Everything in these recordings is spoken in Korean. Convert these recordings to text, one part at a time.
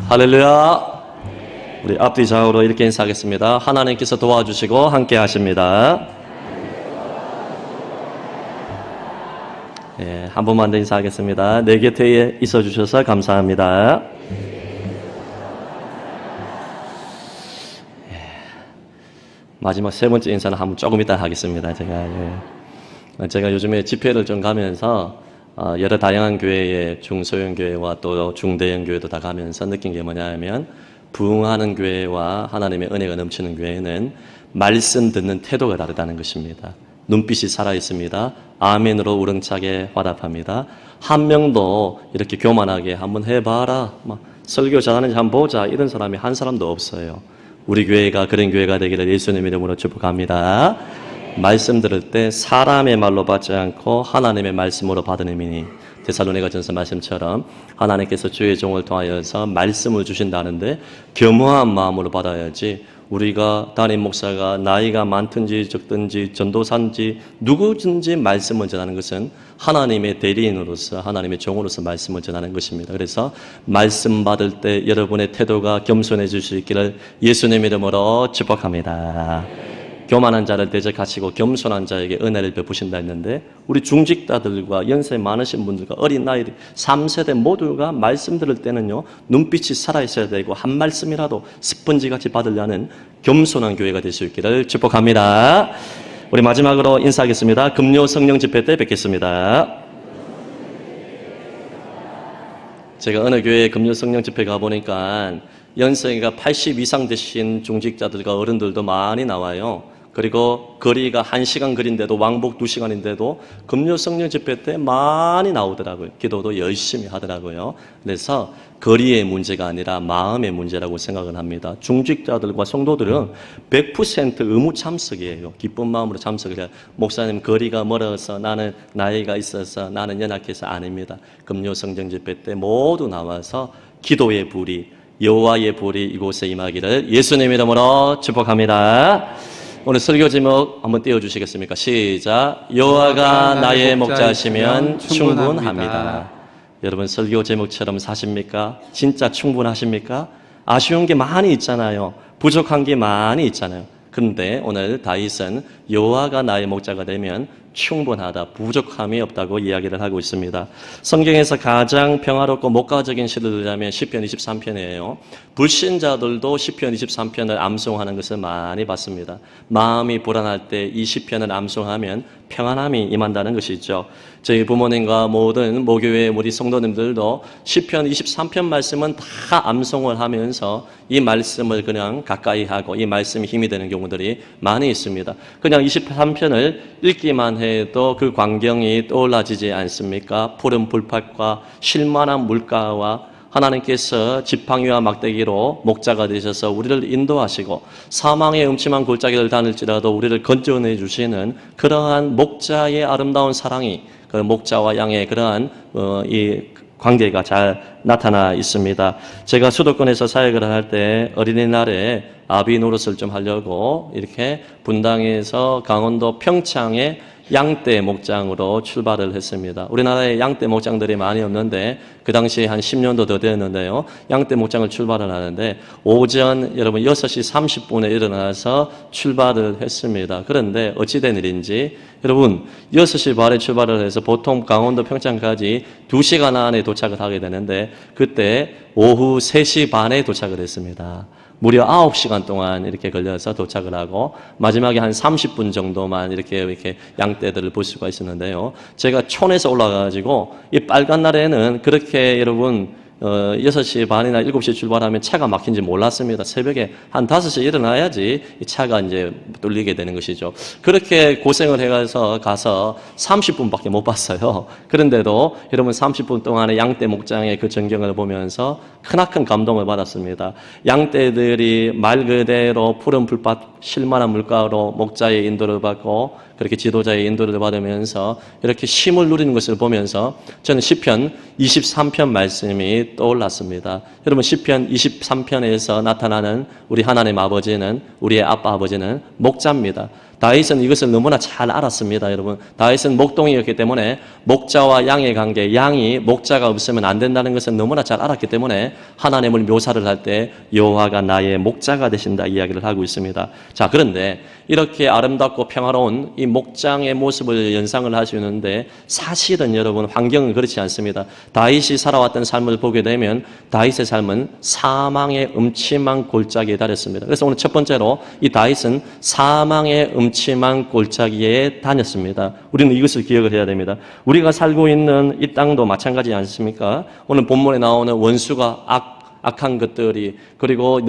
할렐루야. 우리 앞뒤 좌우로 이렇게 인사하겠습니다. 하나님께서 도와주시고 함께 하십니다. 한 번만 더 인사하겠습니다. 내 곁에 있어 주셔서 감사합니다. 마지막 세 번째 인사는 한번 조금 이따 하겠습니다. 제가 요즘에 집회를 좀 가면서 여러 다양한 교회에 중소형 교회와 또 중대형 교회도 다 가면서 느낀 게 뭐냐면, 부흥하는 교회와 하나님의 은혜가 넘치는 교회는 말씀 듣는 태도가 다르다는 것입니다. 눈빛이 살아있습니다. 아멘으로 우렁차게 화답합니다. 한 명도 이렇게 교만하게 한번 해봐라, 설교 잘하는지 한번 보자, 이런 사람이 한 사람도 없어요. 우리 교회가 그런 교회가 되기를 예수님 이름으로 축복합니다. 말씀 들을 때 사람의 말로 받지 않고 하나님의 말씀으로 받으니, 데살로니가전서 말씀처럼 하나님께서 주의 종을 통하여서 말씀을 주신다는데 겸허한 마음으로 받아야지, 우리가 담임 목사가 나이가 많든지 적든지 전도사인지 누구든지 말씀을 전하는 것은 하나님의 대리인으로서, 하나님의 종으로서 말씀을 전하는 것입니다. 그래서 말씀 받을 때 여러분의 태도가 겸손해질 수 있기를 예수님 이름으로 축복합니다. 교만한 자를 대적하시고 겸손한 자에게 은혜를 베푸신다 했는데, 우리 중직자들과 연세 많으신 분들과 어린 나이 3세대 모두가 말씀 들을 때는요, 눈빛이 살아있어야 되고 한 말씀이라도 스펀지같이 받으려는 겸손한 교회가 될 수 있기를 축복합니다. 우리 마지막으로 인사하겠습니다. 금요 성령 집회 때 뵙겠습니다. 제가 어느 교회에 금요 성령 집회 가보니까 연세가 80 이상 되신 중직자들과 어른들도 많이 나와요. 그리고 거리가 1시간 거리인데도, 왕복 2시간인데도 금요 성령 집회 때 많이 나오더라고요. 기도도 열심히 하더라고요. 그래서 거리의 문제가 아니라 마음의 문제라고 생각을 합니다. 중직자들과 성도들은 100% 의무 참석이에요. 기쁜 마음으로 참석을 해요. 목사님, 거리가 멀어서, 나는 나이가 있어서, 나는 연약해서, 아닙니다. 금요 성령 집회 때 모두 나와서 기도의 불이, 여호와의 불이 이곳에 임하기를 예수님 이름으로 축복합니다. 오늘 설교 제목 한번 띄워주시겠습니까? 시작. 여호와가 나의 목자시면 충분합니다. 여러분, 설교 제목처럼 사십니까? 진짜 충분하십니까? 아쉬운 게 많이 있잖아요. 부족한 게 많이 있잖아요. 그런데 오늘 다윗은 여호와가 나의 목자가 되면 충분하다, 부족함이 없다고 이야기를 하고 있습니다. 성경에서 가장 평화롭고 목가적인 시들이라면 시편 23편이에요. 불신자들도 시편 23편을 암송하는 것을 많이 봤습니다. 마음이 불안할 때 이 시편을 암송하면 평안함이 임한다는 것이죠. 저희 부모님과 모든 모교회 우리 성도님들도 시편 23편 말씀은 다 암송을 하면서 이 말씀을 그냥 가까이 하고 이 말씀이 힘이 되는 경우들이 많이 있습니다. 그냥 23편을 읽기만 해도 그 광경이 떠올라지지 않습니까? 푸른 불밭과 쉴만한 물가와 하나님께서 지팡이와 막대기로 목자가 되셔서 우리를 인도하시고 사망의 음침한 골짜기를 다닐지라도 우리를 건져내 주시는 그러한 목자의 아름다운 사랑이, 그 목자와 양의 그러한 이 관계가 잘 나타나 있습니다. 제가 수도권에서 사역을 할 때 어린이날에 아비 노릇을 좀 하려고 이렇게 분당에서 강원도 평창에 양떼 목장으로 출발을 했습니다. 우리나라에 양떼 목장들이 많이 없는데 그 당시에 한 10년도 더 되었는데요. 양떼 목장을 출발을 하는데 오전 여러분 6시 30분에 일어나서 출발을 했습니다. 그런데 어찌된 일인지 여러분 6시 반에 출발을 해서 보통 강원도 평창까지 2시간 안에 도착을 하게 되는데 그때 오후 3시 반에 도착을 했습니다. 무려 9시간 동안 이렇게 걸려서 도착을 하고 마지막에 한 30분 정도만 이렇게 양떼들을 볼 수가 있었는데요. 제가 촌에서 올라가가지고 이 빨간 날에는 그렇게 여러분 6시 반이나 7시 출발하면 차가 막힌지 몰랐습니다. 새벽에 한 5시에 일어나야지 이 차가 이제 뚫리게 되는 것이죠. 그렇게 고생을 해서 가서 30분밖에 못 봤어요. 그런데도 여러분 30분 동안에 양떼 목장의 그 전경을 보면서 크나큰 감동을 받았습니다. 양떼들이 말 그대로 푸른 풀밭 쉴만한 물가로 목자의 인도를 받고 그렇게 지도자의 인도를 받으면서 이렇게 쉼을 누리는 것을 보면서 저는 시편 23편 말씀이 떠올랐습니다. 여러분 시편 23편에서 나타나는 우리 하나님 아버지는, 우리의 아빠 아버지는 목자입니다. 다윗은 이것을 너무나 잘 알았습니다, 여러분. 다윗은 목동이었기 때문에 목자와 양의 관계, 양이 목자가 없으면 안 된다는 것을 너무나 잘 알았기 때문에 하나님을 묘사를 할 때 여호와가 나의 목자가 되신다 이야기를 하고 있습니다. 자, 그런데 이렇게 아름답고 평화로운 이 목장의 모습을 연상을 하시는데 사실은 여러분 환경은 그렇지 않습니다. 다윗이 살아왔던 삶을 보게 되면 다윗의 삶은 사망의 음침한 골짜기에 달했습니다. 그래서 오늘 첫 번째로 이 다윗은 사망의 음침한 골짜기에 다녔습니다. 우리는 이것을 기억을 해야 됩니다. 우리가 살고 있는 이 땅도 마찬가지지 않습니까? 오늘 본문에 나오는 원수가 악한 것들이 그리고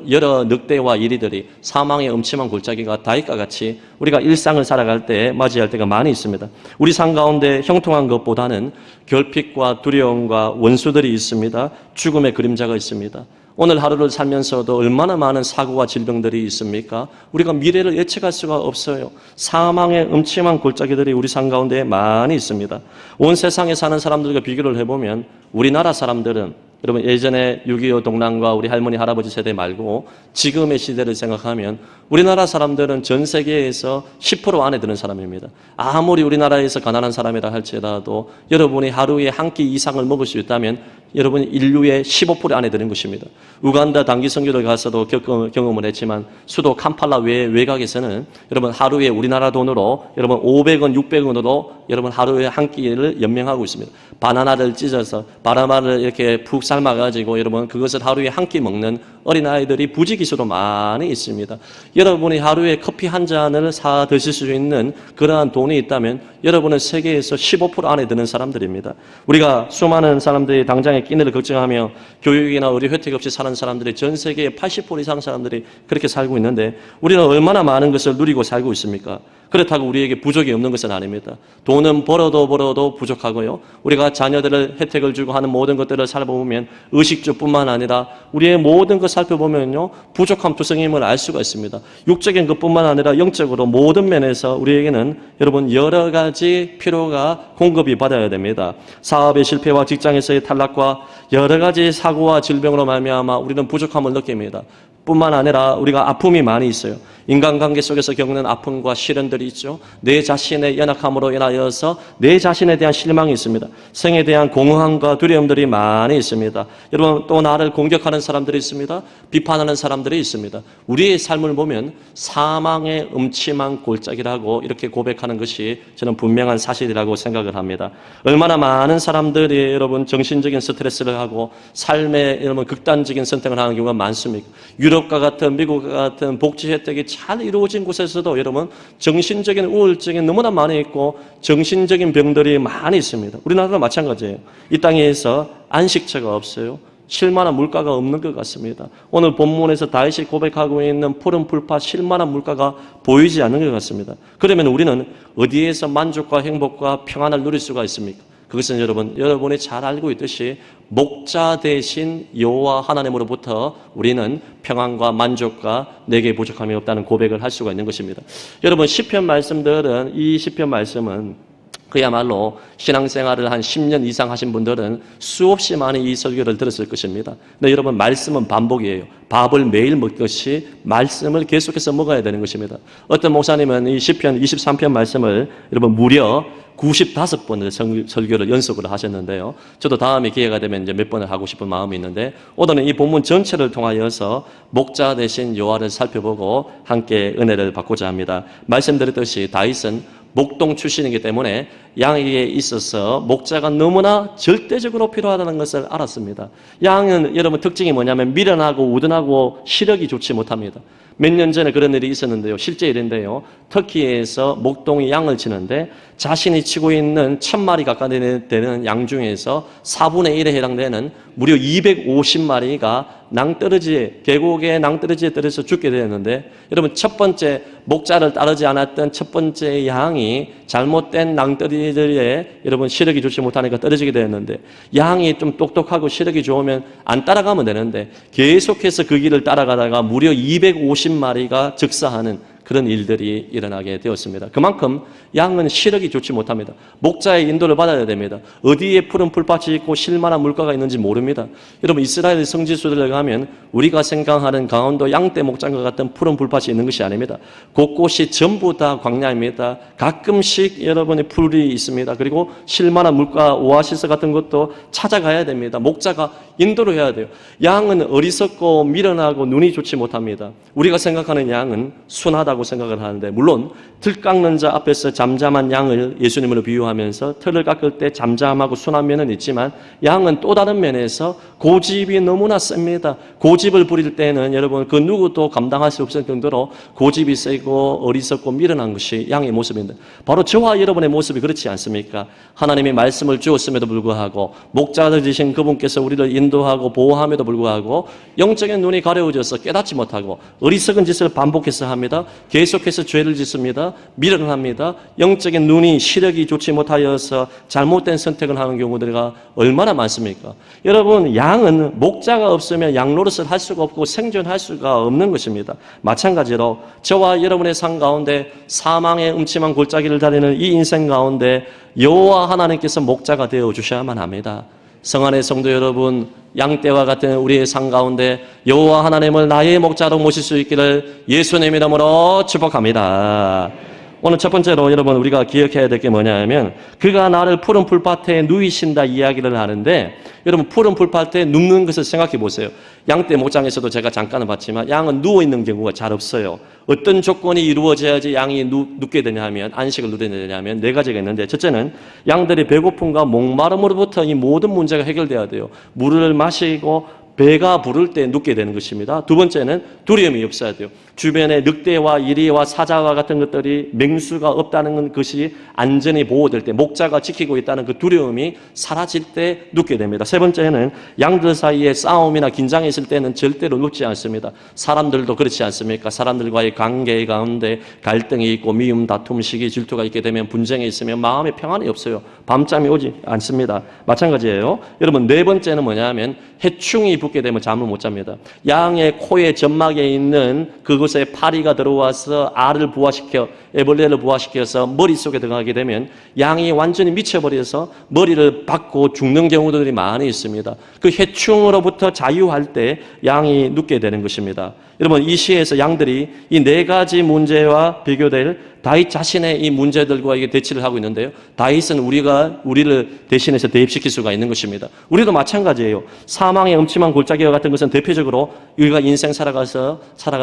여러 늑대와 이리들이 사망의 음침한 골짜기가 다윗과 같이 우리가 일상을 살아갈 때 맞이할 때가 많이 있습니다. 우리 삶 가운데 형통한 것보다는 결핍과 두려움과 원수들이 있습니다. 죽음의 그림자가 있습니다. 오늘 하루를 살면서도 얼마나 많은 사고와 질병들이 있습니까? 우리가 미래를 예측할 수가 없어요. 사망의 음침한 골짜기들이 우리 삶 가운데 많이 있습니다. 온 세상에 사는 사람들과 비교를 해보면 우리나라 사람들은 여러분 예전에 6.25 동란과 우리 할머니 할아버지 세대 말고 지금의 시대를 생각하면 우리나라 사람들은 전 세계에서 10% 안에 드는 사람입니다. 아무리 우리나라에서 가난한 사람이라 할지라도 여러분이 하루에 한 끼 이상을 먹을 수 있다면 여러분 인류의 15% 안에 드는 것입니다. 우간다 단기 선교를 가서도 경험을 했지만 수도 캄팔라 외곽에서는 여러분 하루에 우리나라 돈으로 여러분 500원, 600원으로 여러분 하루에 한 끼를 연명하고 있습니다. 바나나를 찢어서 바나나를 이렇게 푹 삶아가지고 여러분 그것을 하루에 한 끼 먹는 어린아이들이 부지기수로 많이 있습니다. 여러분이 하루에 커피 한 잔을 사 드실 수 있는 그러한 돈이 있다면 여러분은 세계에서 15% 안에 드는 사람들입니다. 우리가 수많은 사람들이 당장의 끼니를 걱정하며 교육이나 의료 혜택 없이 사는 사람들이 전 세계의 80% 이상 사람들이 그렇게 살고 있는데 우리는 얼마나 많은 것을 누리고 살고 있습니까? 그렇다고 우리에게 부족이 없는 것은 아닙니다. 돈은 벌어도 부족하고요. 우리가 자녀들을 혜택을 주고 하는 모든 것들을 살펴보면 의식주뿐만 아니라 우리의 모든 것 살펴보면요. 부족함 투성임을 알 수가 있습니다. 육적인 것뿐만 아니라 영적으로 모든 면에서 우리에게는 여러분 여러 가지 필요가 공급이 받아야 됩니다. 사업의 실패와 직장에서의 탈락과 여러 가지 사고와 질병으로 말미암아 우리는 부족함을 느낍니다. 뿐만 아니라 우리가 아픔이 많이 있어요. 인간관계 속에서 겪는 아픔과 시련들이 있죠. 내 자신의 연약함으로 인하여서 내 자신에 대한 실망이 있습니다. 생에 대한 공허함과 두려움들이 많이 있습니다. 여러분 또 나를 공격하는 사람들이 있습니다. 비판하는 사람들이 있습니다. 우리의 삶을 보면 사망의 음침한 골짜기라고 이렇게 고백하는 것이 저는 분명한 사실이라고 생각을 합니다. 얼마나 많은 사람들이 여러분 정신적인 스트레스를 하고 삶의 여러분 극단적인 선택을 하는 경우가 많습니까? 유럽과 같은 미국과 같은 복지 혜택이 잘 이루어진 곳에서도 여러분 정신적인 우울증이 너무나 많이 있고 정신적인 병들이 많이 있습니다. 우리나라도 마찬가지예요. 이 땅에서 안식처가 없어요. 쉴만한 물가가 없는 것 같습니다. 오늘 본문에서 다윗이 고백하고 있는 푸른 풀파 쉴만한 물가가 보이지 않는 것 같습니다. 그러면 우리는 어디에서 만족과 행복과 평안을 누릴 수가 있습니까? 그것은 여러분이 잘 알고 있듯이 목자 대신 여호와 하나님으로부터 우리는 평안과 만족과 내게 부족함이 없다는 고백을 할 수가 있는 것입니다. 여러분 시편 말씀들은 이 시편 말씀은 그야말로 신앙생활을 한 10년 이상 하신 분들은 수없이 많이 이 설교를 들었을 것입니다. 근데 여러분 말씀은 반복이에요. 밥을 매일 먹듯이 말씀을 계속해서 먹어야 되는 것입니다. 어떤 목사님은 이 시편 23편 말씀을 여러분 무려 95번을 설교를 연속으로 하셨는데요. 저도 다음에 기회가 되면 이제 몇 번을 하고 싶은 마음이 있는데 오늘은 이 본문 전체를 통하여서 목자 대신 여호와를 살펴보고 함께 은혜를 받고자 합니다. 말씀드렸듯이 다윗은 목동 출신이기 때문에 양에게 있어서 목자가 너무나 절대적으로 필요하다는 것을 알았습니다. 양은 여러분 특징이 뭐냐면 미련하고 우둔하고 시력이 좋지 못합니다. 몇 년 전에 그런 일이 있었는데요. 실제 일인데요. 터키에서 목동이 양을 치는데 자신이 치고 있는 1000마리 가까이 되는 양 중에서 4분의 1에 해당되는 무려 250마리가 계곡에 낭떠러지에 떨어져 죽게 되었는데 여러분 첫 번째 목자를 따르지 않았던 첫 번째 양이 잘못된 낭떠러지에 여러분 시력이 좋지 못하니까 떨어지게 되었는데 양이 좀 똑똑하고 시력이 좋으면 안 따라가면 되는데 계속해서 그 길을 따라가다가 무려 250마리가 즉사하는 그런 일들이 일어나게 되었습니다. 그만큼 양은 시력이 좋지 못합니다. 목자의 인도를 받아야 됩니다. 어디에 푸른 풀밭이 있고 쉴만한 물가가 있는지 모릅니다. 여러분 이스라엘 성지순례를 가면 우리가 생각하는 강원도 양떼 목장과 같은 푸른 풀밭이 있는 것이 아닙니다. 곳곳이 전부 다 광야입니다. 가끔씩 여러분의 풀이 있습니다. 그리고 쉴만한 물가, 오아시스 같은 것도 찾아가야 됩니다. 목자가 인도를 해야 돼요. 양은 어리석고 미련하고 눈이 좋지 못합니다. 우리가 생각하는 양은 순하다고 생각을 하는데, 물론 틀 깎는 자 앞에서 잠잠한 양을 예수님으로 비유하면서 틀을 깎을 때 잠잠하고 순한 면은 있지만, 양은 또 다른 면에서 고집이 너무나 셉니다. 고집을 부릴 때는 여러분 그 누구도 감당할 수 없을 정도로 고집이 세고 어리석고 미련한 것이 양의 모습입니다. 바로 저와 여러분의 모습이 그렇지 않습니까? 하나님이 말씀을 주었음에도 불구하고 목자가 되신 그분께서 우리를 인도하고 보호함에도 불구하고 영적인 눈이 가려워져서 깨닫지 못하고 어리석은 짓을 반복해서 합니다. 계속해서 죄를 짓습니다. 미련합니다. 영적인 눈이 시력이 좋지 못하여서 잘못된 선택을 하는 경우들이 얼마나 많습니까? 여러분 양은 목자가 없으면 양 노릇을 할 수가 없고 생존할 수가 없는 것입니다. 마찬가지로 저와 여러분의 삶 가운데 사망의 음침한 골짜기를 다니는 이 인생 가운데 여호와 하나님께서 목자가 되어 주셔야만 합니다. 성안의 성도 여러분, 양떼와 같은 우리의 삶 가운데 여호와 하나님을 나의 목자로 모실 수 있기를 예수님 이름으로 축복합니다. 오늘 첫 번째로 여러분 우리가 기억해야 될 게 뭐냐면, 그가 나를 푸른 풀밭에 누이신다 이야기를 하는데, 여러분 푸른 풀밭에 눕는 것을 생각해 보세요. 양떼 목장에서도 제가 잠깐은 봤지만 양은 누워있는 경우가 잘 없어요. 어떤 조건이 이루어져야지 양이 눕게 되냐 하면, 안식을 누리게 되냐 하면 네 가지가 있는데, 첫째는 양들이 배고픔과 목마름으로부터 이 모든 문제가 해결돼야 돼요. 물을 마시고 배가 부를 때 눕게 되는 것입니다. 두 번째는 두려움이 없어야 돼요. 주변에 늑대와 이리와 사자와 같은 것들이 맹수가 없다는 것이 안전이 보호될 때, 목자가 지키고 있다는 그 두려움이 사라질 때 눕게 됩니다. 세 번째는 양들 사이에 싸움이나 긴장이 있을 때는 절대로 눕지 않습니다. 사람들도 그렇지 않습니까? 사람들과의 관계 가운데 갈등이 있고 미움, 다툼, 시기, 질투가 있게 되면, 분쟁이 있으면 마음에 평안이 없어요. 밤잠이 오지 않습니다. 마찬가지예요. 여러분 네 번째는 뭐냐면, 해충이 붙게 되면 잠을 못 잡니다. 양의 코의 점막에 있는 그곳에 파리가 들어와서 알을 부화시켜, 애벌레를 부화시켜서 머릿속에 들어가게 되면 양이 완전히 미쳐버려서 머리를 박고 죽는 경우들이 많이 있습니다. 그 해충으로부터 자유할 때 양이 눕게 되는 것입니다. 여러분 이 시에서 양들이 이 네 가지 문제와 비교될 다윗 자신의 이 문제들과 이게 대치를 하고 있는데요. 다윗은 우리를 대신해서 대입시킬 수가 있는 것입니다. 우리도 마찬가지예요. 사망의 음침한 골짜기와 같은 것은 대표적으로 우리가 인생 살아갈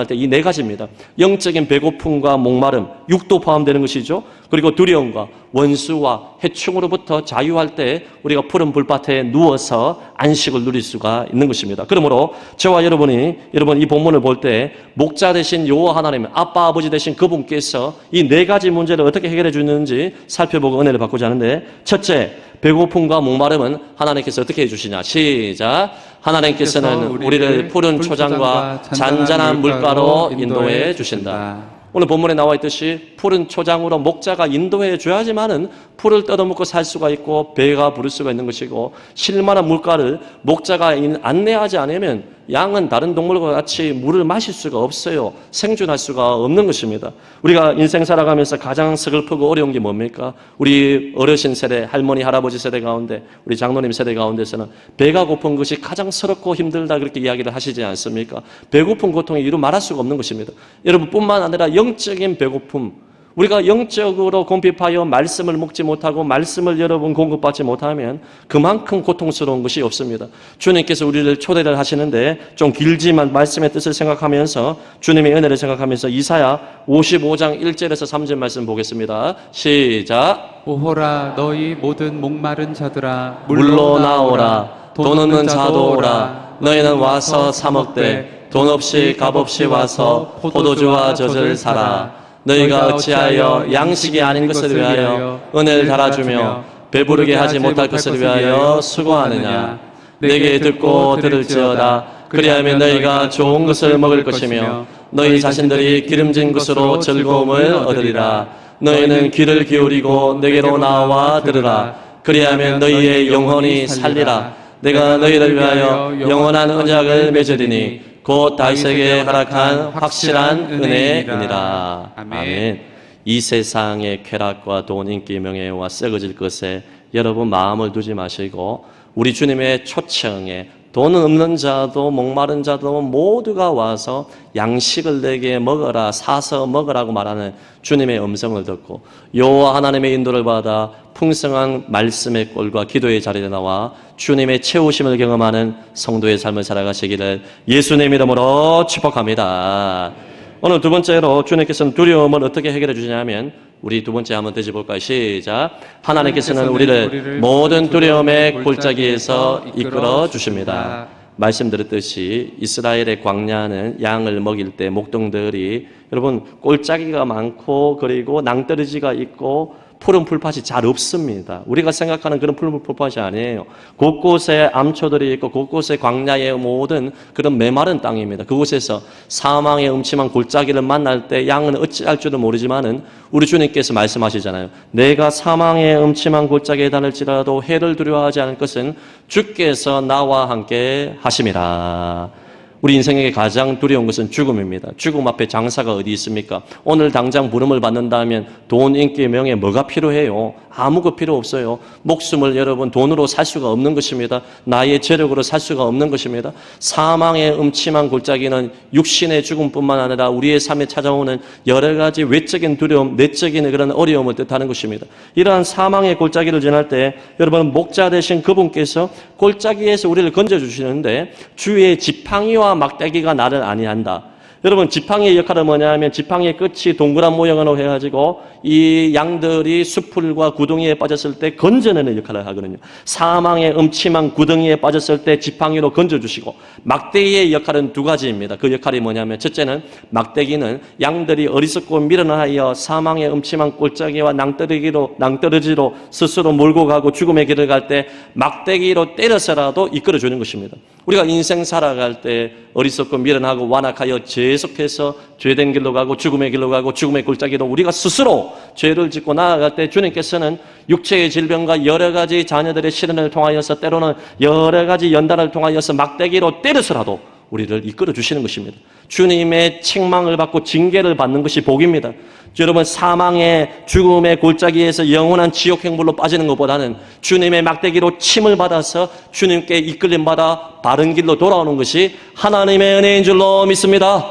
때 이 네 가지입니다. 영적인 배고픔과 목마름, 육도 포함되는 것이죠. 그리고 두려움과 원수와 해충으로부터 자유할 때 우리가 푸른 불밭에 누워서 안식을 누릴 수가 있는 것입니다. 그러므로 저와 여러분 이 본문을 볼 때 목자 되신 여호와 하나님, 아빠 아버지 되신 그분께서 이 네 가지 문제를 어떻게 해결해 주는지 살펴보고 은혜를 받고자 하는데, 첫째, 배고픔과 목마름은 하나님께서 어떻게 해주시냐. 시작. 하나님께서는 우리를 푸른 초장과 잔잔한 물가로 인도해 주신다. 오늘 본문에 나와 있듯이 푸른 초장으로 목자가 인도해 줘야지만은 풀을 뜯어먹고 살 수가 있고 배가 부를 수가 있는 것이고, 쉴만한 물가를 목자가 안내하지 않으면 양은 다른 동물과 같이 물을 마실 수가 없어요. 생존할 수가 없는 것입니다. 우리가 인생 살아가면서 가장 서글프고 어려운 게 뭡니까? 우리 어르신 세대, 할머니, 할아버지 세대 가운데, 우리 장로님 세대 가운데서는 배가 고픈 것이 가장 서럽고 힘들다 그렇게 이야기를 하시지 않습니까? 배고픈 고통이 이루 말할 수가 없는 것입니다. 여러분 뿐만 아니라 영적인 배고픔, 우리가 영적으로 궁핍하여 말씀을 먹지 못하고 말씀을 여러분 공급받지 못하면 그만큼 고통스러운 것이 없습니다. 주님께서 우리를 초대를 하시는데 좀 길지만 말씀의 뜻을 생각하면서, 주님의 은혜를 생각하면서 이사야 55장 1절에서 3절 말씀 보겠습니다. 시작. 오호라 너희 모든 목마른 자들아 물로 나오라. 돈 없는 자도 오라. 너희는 와서 사 먹되 돈 없이 값 없이 와서 포도주와 젖을 사라. 너희가 어찌하여 양식이 아닌 것을 위하여 은혜를 달아주며 배부르게 하지 못할 것을 위하여 수고하느냐. 내게 듣고 들을지어다. 그리하면 너희가 좋은 것을 먹을 것이며 너희 자신들이 기름진 것으로 즐거움을 얻으리라. 너희는 귀를 기울이고 내게로 나와 들으라. 그리하면 너희의 영혼이 살리라. 내가 너희를 위하여 영원한 언약을 맺으리니 곧 다윗에게 허락한 확실한 은혜이니라. 아멘. 아멘. 이 세상의 쾌락과 돈, 인기, 명예와 썩어질 것에 여러분 마음을 두지 마시고 우리 주님의 초청에 돈은 없는 자도 목마른 자도 모두가 와서 양식을 내게 먹어라, 사서 먹으라고 말하는 주님의 음성을 듣고 여호와 하나님의 인도를 받아 풍성한 말씀의 꼴과 기도의 자리에 나와 주님의 채우심을 경험하는 성도의 삶을 살아가시기를 예수님 이름으로 축복합니다. 오늘 두 번째로 주님께서는 두려움을 어떻게 해결해 주시냐면 우리 두 번째 한번 되짚어볼까요? 시작. 하나님께서는 우리를 모든 두려움의 골짜기에서 이끌어 주십니다. 말씀드렸듯이 이스라엘의 광야는 양을 먹일 때 목동들이 여러분 골짜기가 많고 그리고 낭떠러지가 있고 푸른 풀밭이 잘 없습니다. 우리가 생각하는 그런 푸른 풀밭이 아니에요. 곳곳에 암초들이 있고 곳곳에 광야의 모든 그런 메마른 땅입니다. 그곳에서 사망의 음침한 골짜기를 만날 때 양은 어찌할 줄은 모르지만은 우리 주님께서 말씀하시잖아요. 내가 사망의 음침한 골짜기에 다닐지라도 해를 두려워하지 않을 것은 주께서 나와 함께 하심이라. 우리 인생에게 가장 두려운 것은 죽음입니다. 죽음 앞에 장사가 어디 있습니까? 오늘 당장 부름을 받는다면 돈, 인기, 명예 뭐가 필요해요? 아무것도 필요 없어요. 목숨을 여러분 돈으로 살 수가 없는 것입니다. 나의 재력으로 살 수가 없는 것입니다. 사망의 음침한 골짜기는 육신의 죽음뿐만 아니라 우리의 삶에 찾아오는 여러 가지 외적인 두려움, 내적인 그런 어려움을 뜻하는 것입니다. 이러한 사망의 골짜기를 지날 때 여러분 목자 되신 그분께서 골짜기에서 우리를 건져주시는데 주의 지팡이와 막대기가 나를 아니한다. 여러분 지팡이의 역할은 뭐냐면 지팡이의 끝이 동그란 모양으로 해가지고 이 양들이 수풀과 구덩이에 빠졌을 때 건져내는 역할을 하거든요. 사망의 음침한 구덩이에 빠졌을 때 지팡이로 건져주시고 막대기의 역할은 두 가지입니다. 그 역할이 뭐냐면 첫째는 막대기는 양들이 어리석고 미련하여 사망의 음침한 골짜기와 낭떠러지로 스스로 몰고 가고 죽음의 길을 갈 때 막대기로 때려서라도 이끌어주는 것입니다. 우리가 인생 살아갈 때 어리석고 미련하고 완악하여 계속해서 죄된 길로 가고 죽음의 길로 가고 죽음의 골짜기로 우리가 스스로 죄를 짓고 나아갈 때 주님께서는 육체의 질병과 여러 가지 자녀들의 시련을 통하여서 때로는 여러 가지 연단을 통하여서 막대기로 때려서라도 우리를 이끌어 주시는 것입니다. 주님의 책망을 받고 징계를 받는 것이 복입니다. 여러분 사망의 죽음의 골짜기에서 영원한 지옥 행불로 빠지는 것보다는 주님의 막대기로 침을 받아서 주님께 이끌림 받아 바른 길로 돌아오는 것이 하나님의 은혜인 줄로 믿습니다.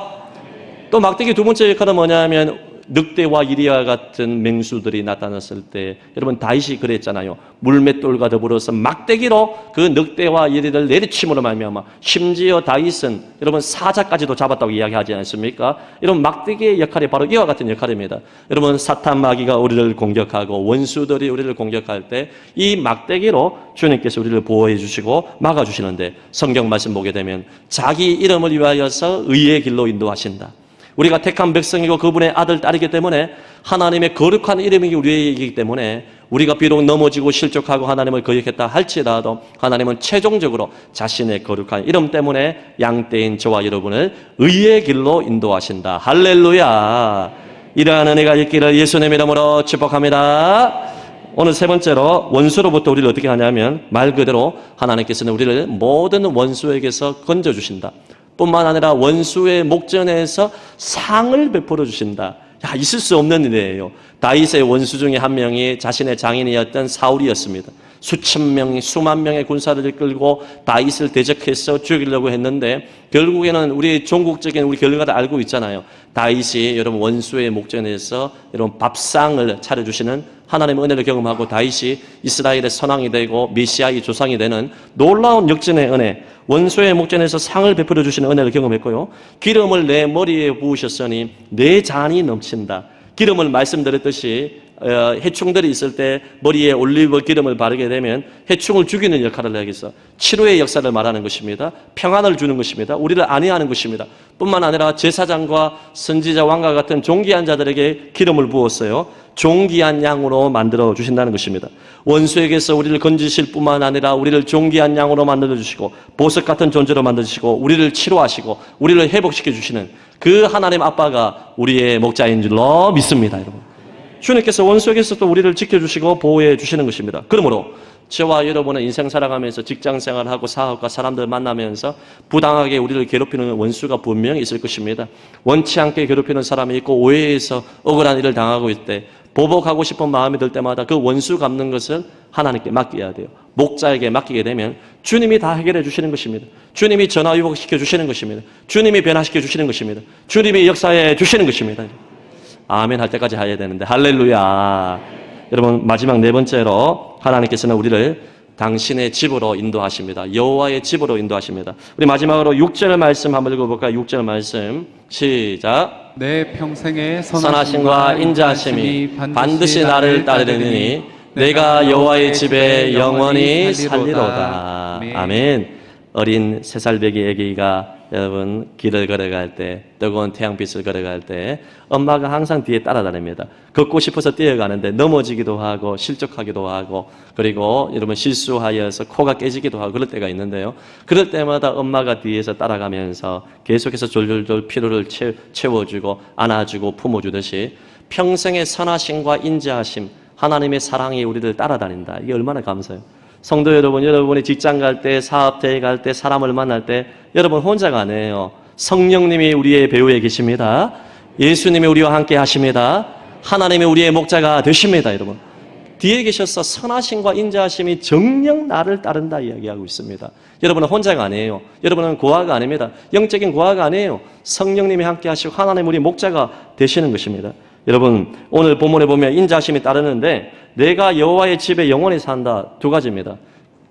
또 막대기 두 번째 역할은 뭐냐면 늑대와 이리와 같은 맹수들이 나타났을 때 여러분 다윗이 그랬잖아요. 물맷돌과 더불어서 막대기로 그 늑대와 이리를 내리침으로 말미암아 심지어 다윗은 여러분 사자까지도 잡았다고 이야기하지 않습니까? 여러분 막대기의 역할이 바로 이와 같은 역할입니다. 여러분 사탄 마귀가 우리를 공격하고 원수들이 우리를 공격할 때 이 막대기로 주님께서 우리를 보호해 주시고 막아 주시는데 성경 말씀 보게 되면 자기 이름을 위하여서 의의 길로 인도하신다. 우리가 택한 백성이고 그분의 아들, 딸이기 때문에 하나님의 거룩한 이름이 우리에게이기 때문에 우리가 비록 넘어지고 실족하고 하나님을 거역했다 할지라도 하나님은 최종적으로 자신의 거룩한 이름 때문에 양떼인 저와 여러분을 의의 길로 인도하신다. 할렐루야. 이러한 은혜가 있기를 예수님 이름으로 축복합니다. 오늘 세 번째로 원수로부터 우리를 어떻게 하냐면 말 그대로 하나님께서는 우리를 모든 원수에게서 건져주신다. 뿐만 아니라 원수의 목전에서 상을 베풀어 주신다. 야, 있을 수 없는 일이에요. 다윗의 원수 중에 한 명이 자신의 장인이었던 사울이었습니다. 수천 명, 수만 명의 군사를 이끌고 다윗을 대적해서 죽이려고 했는데 결국에는 우리 종국적인 우리 결과를 알고 있잖아요. 다윗이 여러분 원수의 목전에서 여러분 밥상을 차려주시는 하나님의 은혜를 경험하고 다윗이 이스라엘의 선왕이 되고 메시아의 조상이 되는 놀라운 역전의 은혜, 원수의 목전에서 상을 베풀어 주시는 은혜를 경험했고요. 기름을 내 머리에 부으셨으니 내 잔이 넘친다. 기름을 말씀드렸듯이 해충들이 있을 때 머리에 올리브 기름을 바르게 되면 해충을 죽이는 역할을 하겠어. 치료의 역사를 말하는 것입니다. 평안을 주는 것입니다. 우리를 안위하는 것입니다. 뿐만 아니라 제사장과 선지자 왕과 같은 존귀한 자들에게 기름을 부었어요. 존귀한 양으로 만들어 주신다는 것입니다. 원수에게서 우리를 건지실 뿐만 아니라 우리를 존귀한 양으로 만들어 주시고 보석 같은 존재로 만들어 주시고 우리를 치료하시고 우리를 회복시켜 주시는 그 하나님 아빠가 우리의 목자인 줄로 믿습니다. 여러분, 주님께서 원수에게서 또 우리를 지켜주시고 보호해 주시는 것입니다. 그러므로 저와 여러분은 인생 살아가면서 직장 생활하고 사업과 사람들 만나면서 부당하게 우리를 괴롭히는 원수가 분명히 있을 것입니다. 원치 않게 괴롭히는 사람이 있고 오해해서 억울한 일을 당하고 있을 때 보복하고 싶은 마음이 들 때마다 그 원수 갚는 것을 하나님께 맡겨야 돼요. 목자에게 맡기게 되면 주님이 다 해결해 주시는 것입니다. 주님이 전화위복시켜 주시는 것입니다. 주님이 변화시켜 주시는 것입니다. 주님이 역사해 주시는 것입니다. 아멘 할 때까지 해야 되는데 할렐루야. 여러분 마지막 네 번째로 하나님께서는 우리를 당신의 집으로 인도하십니다. 여호와의 집으로 인도하십니다. 우리 마지막으로 6절 말씀 한번 읽어볼까요? 6절 말씀 시작. 내 평생의 선하심과 인자하심이 반드시 나를 따르리니 내가 여호와의 집에 영원히 살리로다. 아멘. 어린 3살 배기 아기가 여러분 길을 걸어갈 때 뜨거운 태양빛을 걸어갈 때 엄마가 항상 뒤에 따라다닙니다. 걷고 싶어서 뛰어가는데 넘어지기도 하고 실족하기도 하고 그리고 여러분 실수하여서 코가 깨지기도 하고 그럴 때가 있는데요. 그럴 때마다 엄마가 뒤에서 따라가면서 계속해서 졸졸졸 피로를 채워주고 안아주고 품어주듯이 평생의 선하심과 인자하심 하나님의 사랑이 우리를 따라다닌다. 이게 얼마나 감사해요. 성도 여러분, 여러분이 직장 갈 때, 사업대회 갈 때, 사람을 만날 때 여러분 혼자가 아니에요. 성령님이 우리의 배후에 계십니다. 예수님이 우리와 함께 하십니다. 하나님이 우리의 목자가 되십니다. 여러분 뒤에 계셔서 선하심과 인자하심이 정녕 나를 따른다 이야기하고 있습니다. 여러분은 혼자가 아니에요. 여러분은 고아가 아닙니다. 영적인 고아가 아니에요. 성령님이 함께 하시고 하나님 우리 목자가 되시는 것입니다. 여러분 오늘 본문에 보면 인자하심이 따르는데 내가 여호와의 집에 영원히 산다. 두 가지입니다.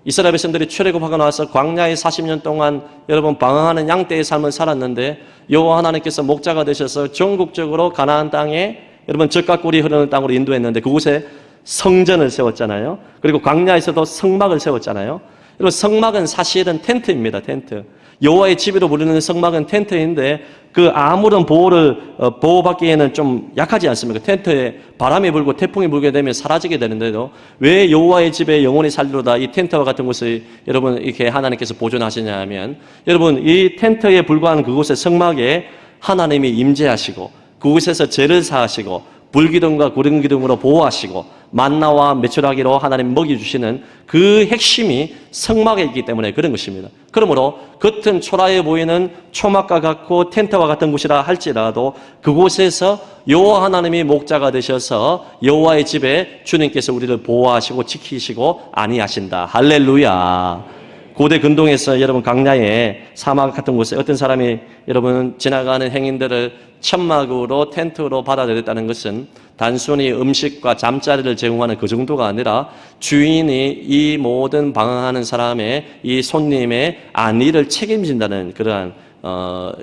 이스라엘 백성들이 출애굽하고 나서 광야에 40년 동안 여러분 방황하는 양떼의 삶을 살았는데 여호와 하나님께서 목자가 되셔서 전국적으로 가나안 땅에 여러분 젖과 꿀이 흐르는 땅으로 인도했는데 그곳에 성전을 세웠잖아요. 그리고 광야에서도 성막을 세웠잖아요. 여러분 성막은 사실은 텐트입니다. 텐트. 여호와의 집으로 부르는 성막은 텐트인데 그 아무런 보호받기에는 좀 약하지 않습니까? 텐트에 바람이 불고 태풍이 불게 되면 사라지게 되는데도 왜 여호와의 집에 영원히 살리로다 이 텐트와 같은 곳을 여러분 이렇게 하나님께서 보존하시냐 하면 여러분 이 텐트에 불과한 그곳의 성막에 하나님이 임재하시고 그곳에서 죄를 사하시고 불기둥과 구름기둥으로 보호하시고 만나와 메추라기로 하나님 먹여주시는 그 핵심이 성막에 있기 때문에 그런 것입니다. 그러므로 겉은 초라해 보이는 초막과 같고 텐트와 같은 곳이라 할지라도 그곳에서 여호와 하나님이 목자가 되셔서 여호와의 집에 주님께서 우리를 보호하시고 지키시고 안위하신다. 할렐루야. 고대 근동에서 여러분 강야에 사막 같은 곳에 어떤 사람이 여러분 지나가는 행인들을 천막으로 텐트로 받아들였다는 것은 단순히 음식과 잠자리를 제공하는 그 정도가 아니라 주인이 이 모든 방황하는 사람의 이 손님의 안위를 책임진다는 그러한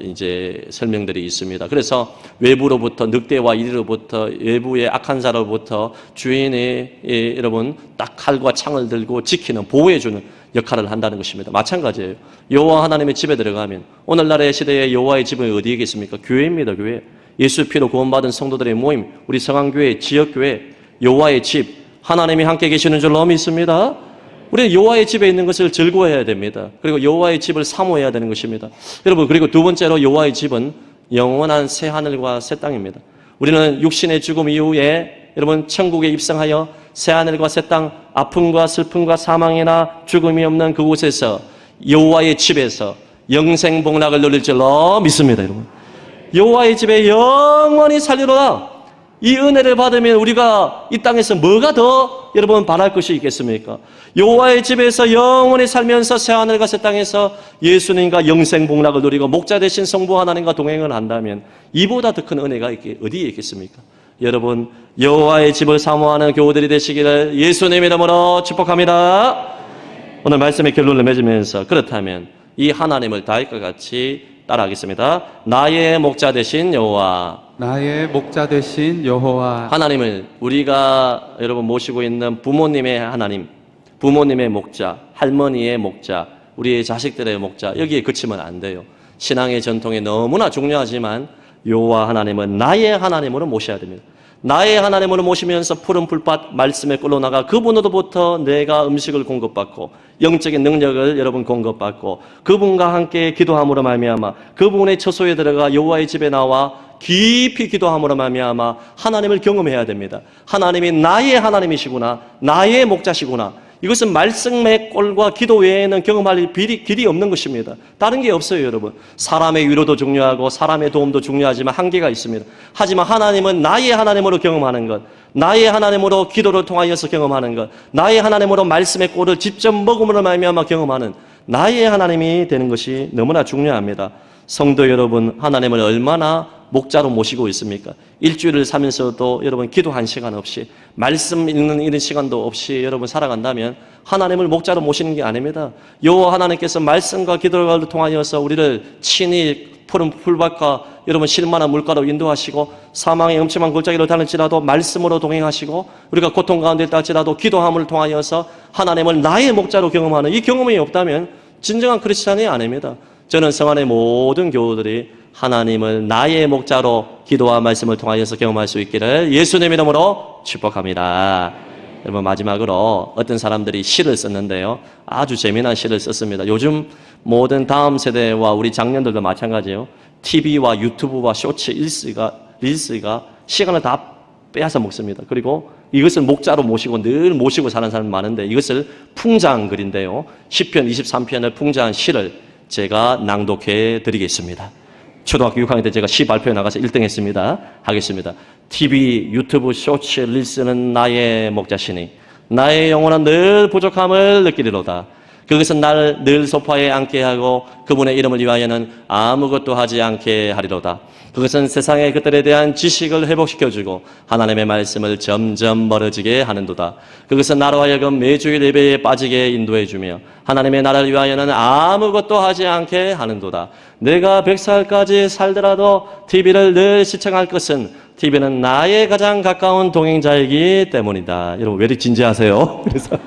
이제 설명들이 있습니다. 그래서 외부로부터 늑대와 이리로부터 외부의 악한 자로부터 주인이 여러분 딱 칼과 창을 들고 지키는 보호해주는 역할을 한다는 것입니다. 마찬가지예요. 여호와 하나님의 집에 들어가면 오늘날의 시대에 여호와의 집은 어디에 있습니까? 교회입니다. 교회. 예수 피로 구원받은 성도들의 모임, 우리 성안교회, 지역교회, 여호와의 집, 하나님이 함께 계시는 줄로 믿습니다. 우리는 여호와의 집에 있는 것을 즐거워해야 됩니다. 그리고 여호와의 집을 사모해야 되는 것입니다. 여러분 그리고 두 번째로 여호와의 집은 영원한 새 하늘과 새 땅입니다. 우리는 육신의 죽음 이후에 여러분 천국에 입성하여 새 하늘과 새 땅, 아픔과 슬픔과 사망이나 죽음이 없는 그곳에서 여호와의 집에서 영생 복락을 누릴 줄로 믿습니다. 여러분 여호와의 집에 영원히 살리로다. 이 은혜를 받으면 우리가 이 땅에서 뭐가 더 여러분 바랄 것이 있겠습니까? 여호와의 집에서 영원히 살면서 새하늘과 새 땅에서 예수님과 영생 복락을 누리고 목자 되신 성부 하나님과 동행을 한다면 이보다 더 큰 은혜가 어디에 있겠습니까? 여러분 여호와의 집을 사모하는 교우들이 되시기를 예수님 이름으로 축복합니다. 오늘 말씀의 결론을 맺으면서 그렇다면 이 하나님을 다윗과 같이 따라하겠습니다. 나의 목자 되신 여호와, 나의 목자 되신 여호와, 하나님을 우리가 여러분 모시고 있는 부모님의 하나님, 부모님의 목자, 할머니의 목자, 우리의 자식들의 목자, 여기에 그치면 안 돼요. 신앙의 전통에 너무나 중요하지만 여호와 하나님은 나의 하나님으로 모셔야 됩니다. 나의 하나님으로 모시면서 푸른 풀밭 말씀에 끌어나가 그분으로부터 내가 음식을 공급받고 영적인 능력을 여러분 공급받고 그분과 함께 기도함으로 말미암아 그분의 처소에 들어가 여호와의 집에 나와 깊이 기도함으로 말미암아 하나님을 경험해야 됩니다. 하나님이 나의 하나님이시구나, 나의 목자시구나. 이것은 말씀의 꼴과 기도 외에는 경험할 길이 없는 것입니다. 다른 게 없어요, 여러분. 사람의 위로도 중요하고 사람의 도움도 중요하지만 한계가 있습니다. 하지만 하나님은 나의 하나님으로 경험하는 것, 나의 하나님으로 기도를 통하여서 경험하는 것, 나의 하나님으로 말씀의 꼴을 직접 먹음으로 말미암아 경험하는 나의 하나님이 되는 것이 너무나 중요합니다. 성도 여러분, 하나님을 얼마나 목자로 모시고 있습니까? 일주일을 살면서도 여러분 기도 한 시간 없이, 말씀 읽는 이런 시간도 없이 여러분 살아간다면 하나님을 목자로 모시는 게 아닙니다. 여호와 하나님께서 말씀과 기도를 통하여서 우리를 친히 푸른 풀밭과 여러분 실만한 물가로 인도하시고, 사망의 음침한 골짜기를 달릴지라도 말씀으로 동행하시고, 우리가 고통 가운데 있다 할지라도 기도함을 통하여서 하나님을 나의 목자로 경험하는 이 경험이 없다면 진정한 크리스찬이 아닙니다. 저는 성안의 모든 교우들이 하나님을 나의 목자로 기도와 말씀을 통하여서 경험할 수 있기를 예수님 이름으로 축복합니다. 여러분, 마지막으로 어떤 사람들이 시를 썼는데요, 아주 재미난 시를 썼습니다. 요즘 모든 다음 세대와 우리 장년들도 마찬가지예요. TV와 유튜브와 쇼츠, 릴스가 시간을 다 빼앗아 먹습니다. 그리고 이것을 목자로 모시고 늘 모시고 사는 사람이 많은데, 이것을 풍자한 글인데요, 시편 23편을 풍자한 시를 제가 낭독해 드리겠습니다. 초등학교 6학년 때 제가 시 발표에 나가서 1등 했습니다. 하겠습니다. TV, 유튜브, 쇼츠, 릴스는 나의 목자시니 나의 영혼은 늘 부족함을 느끼리로다. 그것은 나를 늘 소파에 앉게 하고 그분의 이름을 위하여는 아무것도 하지 않게 하리로다. 그것은 세상의 것들에 대한 지식을 회복시켜주고 하나님의 말씀을 점점 멀어지게 하는도다. 그것은 나로 하여금 매주일 예배에 빠지게 인도해주며 하나님의 나라를 위하여는 아무것도 하지 않게 하는도다. 내가 100살까지 살더라도 TV를 늘 시청할 것은 TV는 나의 가장 가까운 동행자이기 때문이다. 여러분, 왜 이렇게 진지하세요? 그래서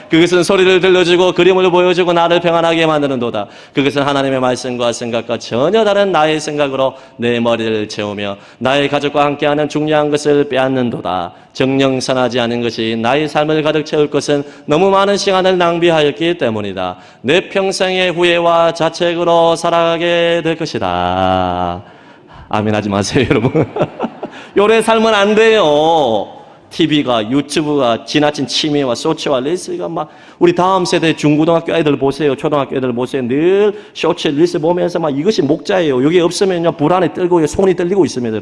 그것은 소리를 들려주고 그림을 보여주고 나를 평안하게 만드는도다. 그것은 하나님의 말씀과 생각과 전혀 다른 나의 생각으로 내 머리를 채우며 나의 가족과 함께하는 중요한 것을 빼앗는도다. 정령선하지 않은 것이 나의 삶을 가득 채울 것은 너무 많은 시간을 낭비하였기 때문이다. 내 평생의 후회와 자책으로 살아가게 될 것이다. 아멘 하지 마세요, 여러분. 요래 살면 안 돼요. TV가, 유튜브가, 지나친 취미와 쇼츠와 릴스가 막, 우리 다음 세대 중고등학교 애들 보세요. 초등학교 애들 보세요. 늘 쇼츠, 릴스 보면서 막 이것이 목자예요. 여기 없으면요, 불안에 떨고 손이 떨리고 있습니다,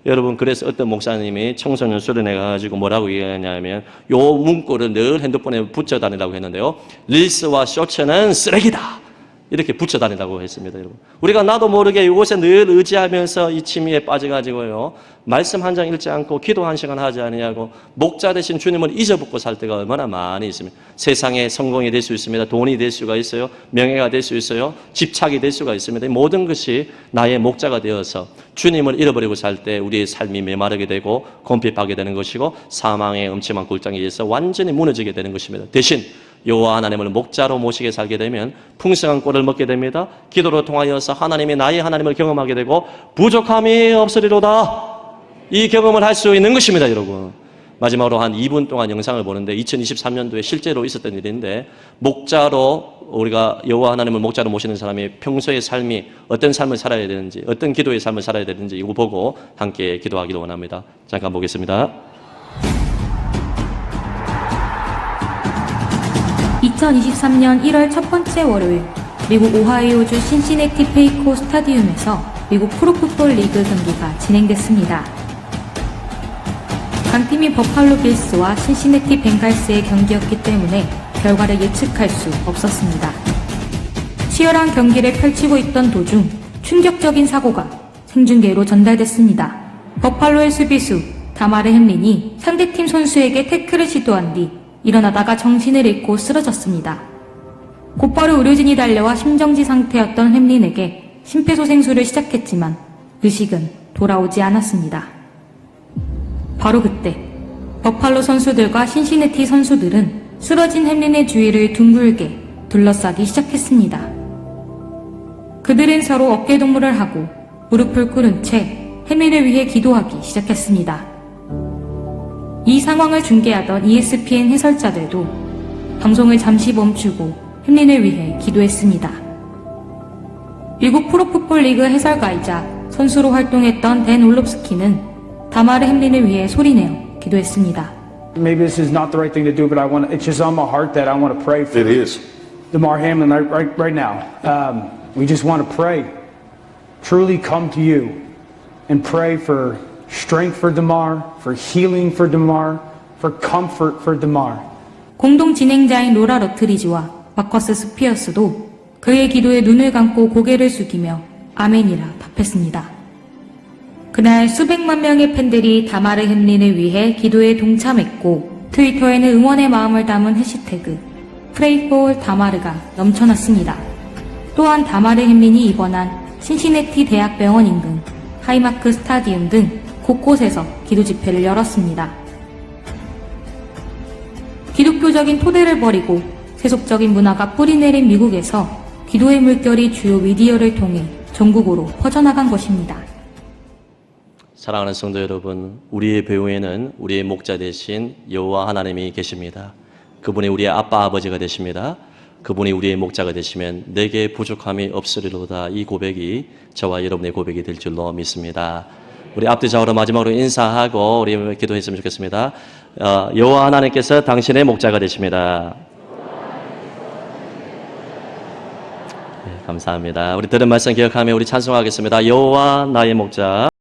여러분. 그래서 어떤 목사님이 청소년 수련회 가지고 뭐라고 얘기하냐면, 요 문구를 늘 핸드폰에 붙여 다니라고 했는데요, 릴스와 쇼츠는 쓰레기다. 이렇게 붙여 다니라고 했습니다, 여러분. 우리가 나도 모르게 이곳에 늘 의지하면서 이 취미에 빠져가지고요, 말씀 한 장 읽지 않고 기도 한 시간 하지 아니하고 목자 되신 주님을 잊어먹고 살 때가 얼마나 많이 있습니다. 세상에 성공이 될 수 있습니다. 돈이 될 수가 있어요. 명예가 될 수 있어요. 집착이 될 수가 있습니다. 모든 것이 나의 목자가 되어서 주님을 잃어버리고 살 때 우리의 삶이 메마르게 되고 궁핍하게 되는 것이고 사망의 음침한 골짜기에서 완전히 무너지게 되는 것입니다. 대신 여호와 하나님을 목자로 모시게 살게 되면 풍성한 꼴을 먹게 됩니다. 기도로 통하여서 하나님이 나의 하나님을 경험하게 되고 부족함이 없으리로다. 이 경험을 할 수 있는 것입니다, 여러분. 마지막으로 한 2분 동안 영상을 보는데 2023년도에 실제로 있었던 일인데, 목자로 우리가 여호와 하나님을 목자로 모시는 사람이 평소의 삶이 어떤 삶을 살아야 되는지, 어떤 기도의 삶을 살아야 되는지 이거 보고 함께 기도하기를 원합니다. 잠깐 보겠습니다. 2023년 1월 첫 번째 월요일, 미국 오하이오주 신시내티 페이코 스타디움에서 미국 프로풋볼 리그 경기가 진행됐습니다. 강팀인 버팔로 빌스와 신시내티 벵갈스의 경기였기 때문에 결과를 예측할 수 없었습니다. 치열한 경기를 펼치고 있던 도중 충격적인 사고가 생중계로 전달됐습니다. 버팔로의 수비수 다마르 햄린이 상대팀 선수에게 태클을 시도한 뒤 일어나다가 정신을 잃고 쓰러졌습니다. 곧바로 의료진이 달려와 심정지 상태였던 햄린에게 심폐소생술을 시작했지만 의식은 돌아오지 않았습니다. 바로 그때 버팔로 선수들과 신시내티 선수들은 쓰러진 햄린의 주위를 둥글게 둘러싸기 시작했습니다. 그들은 서로 어깨동무를 하고 무릎을 꿇은 채 햄린을 위해 기도하기 시작했습니다. 이 상황을 중계하던 ESPN 해설자들도 방송을 잠시 멈추고 햄린을 위해 기도했습니다. 미국 프로풋볼 리그 해설가이자 선수로 활동했던 댄 올롭스키는 다마르 햄린을 위해 소리내어 기도했습니다. Maybe this is not the right thing to do, but it's just on my heart that I want to pray for It is. Damar Hamlin right now. We just want to pray. Truly come to you and pray for strength for Damar, for healing for Damar, for comfort for Damar. 공동 진행자인 로라 러트리지와 마커스 스피어스도 그의 기도에 눈을 감고 고개를 숙이며 아멘이라 답했습니다. 그날 수백만 명의 팬들이 다마르 햄린을 위해 기도에 동참했고 트위터에는 응원의 마음을 담은 해시태그 Pray for 다마르가 넘쳐났습니다. 또한 다마르 햄린이 입원한 신시내티 대학병원 인근 하이마크 스타디움 등 곳곳에서 기도 집회를 열었습니다. 기독교적인 토대를 버리고 세속적인 문화가 뿌리내린 미국에서 기도의 물결이 주요 미디어를 통해 전국으로 퍼져나간 것입니다. 사랑하는 성도 여러분, 우리의 배후에는 우리의 목자 되신 여호와 하나님이 계십니다. 그분이 우리의 아빠 아버지가 되십니다. 그분이 우리의 목자가 되시면 내게 부족함이 없으리로다. 이 고백이 저와 여러분의 고백이 될 줄로 믿습니다. 우리 앞뒤 좌우로 마지막으로 인사하고 우리 기도했으면 좋겠습니다. 여호와 하나님께서 당신의 목자가 되십니다. 네, 감사합니다. 우리 들은 말씀 기억하며 우리 찬송하겠습니다. 여호와 나의 목자.